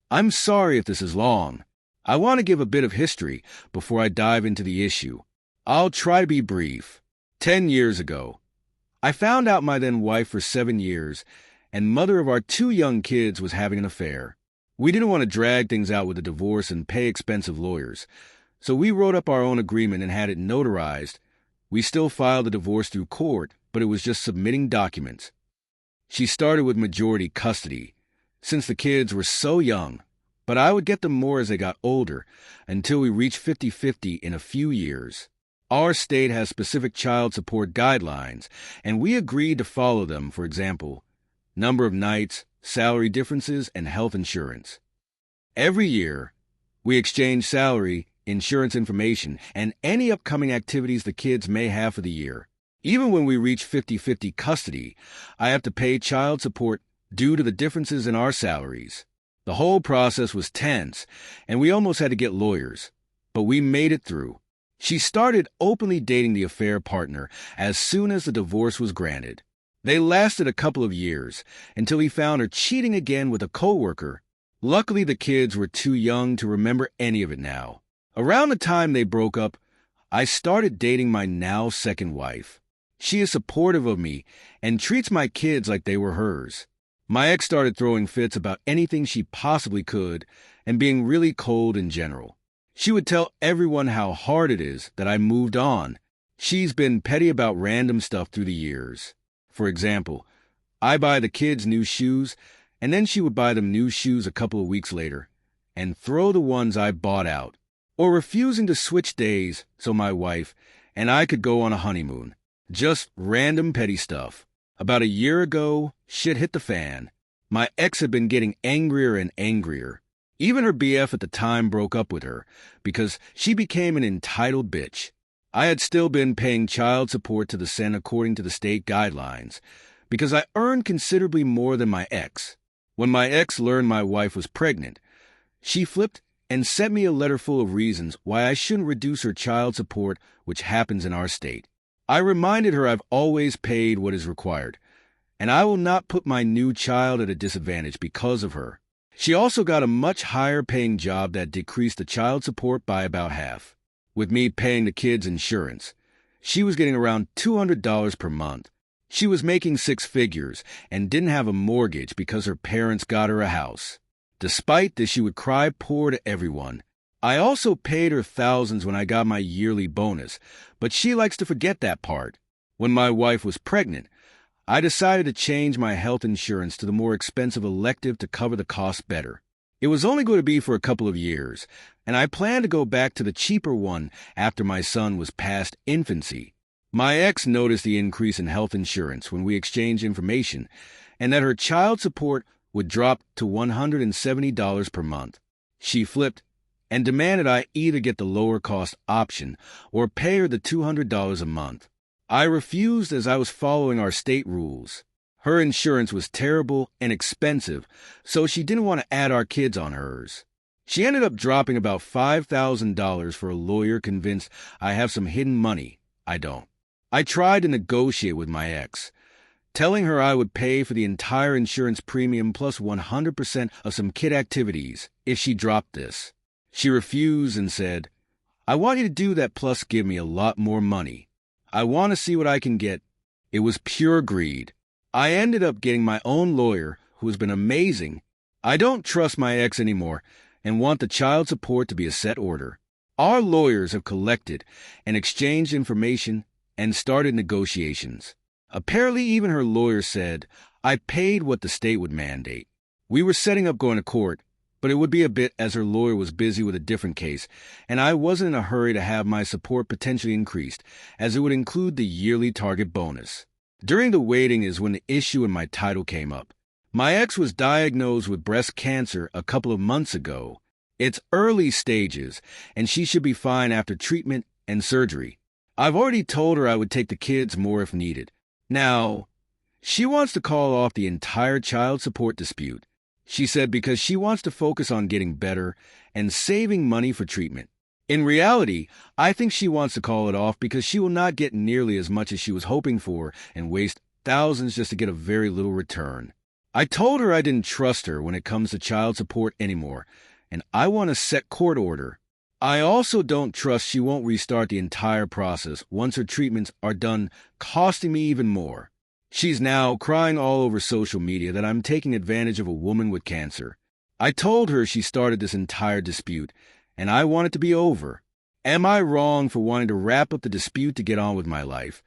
I'm sorry if this is long. I want to give a bit of history before I dive into the issue. I'll try to be brief. 10 years ago, I found out my then wife for 7 years and mother of our 2 young kids was having an affair. We didn't want to drag things out with a divorce and pay expensive lawyers, so we wrote up our own agreement and had it notarized. We still filed the divorce through court, but it was just submitting documents. She started with majority custody, since the kids were so young, but I would get them more as they got older, until we reached 50-50 in a few years. Our state has specific child support guidelines, and we agreed to follow them, for example, number of nights, salary differences, and health insurance. Every year, we exchange salary, insurance information, and any upcoming activities the kids may have for the year. Even when we reach 50-50 custody, I have to pay child support due to the differences in our salaries. The whole process was tense, and we almost had to get lawyers, but we made it through. She started openly dating the affair partner as soon as the divorce was granted. They lasted a couple of years until he found her cheating again with a coworker. Luckily, the kids were too young to remember any of it now. Around the time they broke up, I started dating my now second wife. She is supportive of me and treats my kids like they were hers. My ex started throwing fits about anything she possibly could and being really cold in general. She would tell everyone how hard it is that I moved on. She's been petty about random stuff through the years. For example, I buy the kids new shoes, and then she would buy them new shoes a couple of weeks later and throw the ones I bought out, or refusing to switch days so my wife and I could go on a honeymoon. Just random petty stuff. About a year ago, shit hit the fan. My ex had been getting angrier and angrier. Even her BF at the time broke up with her because she became an entitled bitch. I had still been paying child support to the cent according to the state guidelines because I earned considerably more than my ex. When my ex learned my wife was pregnant, she flipped and sent me a letter full of reasons why I shouldn't reduce her child support, which happens in our state. I reminded her I've always paid what is required, and I will not put my new child at a disadvantage because of her. She also got a much higher paying job that decreased the child support by about half. With me paying the kids' insurance, she was getting around $200 per month. She was making 6 figures and didn't have a mortgage because her parents got her a house. Despite this, she would cry poor to everyone. I also paid her thousands when I got my yearly bonus, but she likes to forget that part. When my wife was pregnant, I decided to change my health insurance to the more expensive elective to cover the cost better. It was only going to be for a couple of years, and I planned to go back to the cheaper one after my son was past infancy. My ex noticed the increase in health insurance when we exchanged information, and that her child support would drop to $170 per month. She flipped and demanded I either get the lower-cost option or pay her the $200 a month. I refused as I was following our state rules. Her insurance was terrible and expensive, so she didn't want to add our kids on hers. She ended up dropping about $5,000 for a lawyer convinced I have some hidden money. I don't. I tried to negotiate with my ex, telling her I would pay for the entire insurance premium plus 100% of some kid activities if she dropped this. She refused and said, I want you to do that plus give me a lot more money. I want to see what I can get. It was pure greed. I ended up getting my own lawyer who has been amazing. I don't trust my ex anymore and want the child support to be a set order. Our lawyers have collected and exchanged information and started negotiations. Apparently even her lawyer said I paid what the state would mandate. We were setting up going to court, but it would be a bit as her lawyer was busy with a different case, and I wasn't in a hurry to have my support potentially increased, as it would include the yearly target bonus. During the waiting is when the issue in my title came up. My ex was diagnosed with breast cancer a couple of months ago. It's early stages, and she should be fine after treatment and surgery. I've already told her I would take the kids more if needed. Now, she wants to call off the entire child support dispute. She said because she wants to focus on getting better and saving money for treatment. In reality, I think she wants to call it off because she will not get nearly as much as she was hoping for and waste thousands just to get a very little return. I told her I didn't trust her when it comes to child support anymore, and I want a set court order. I also don't trust she won't restart the entire process once her treatments are done, costing me even more. She's now crying all over social media that I'm taking advantage of a woman with cancer. I told her she started this entire dispute, and I want it to be over. Am I wrong for wanting to wrap up the dispute to get on with my life?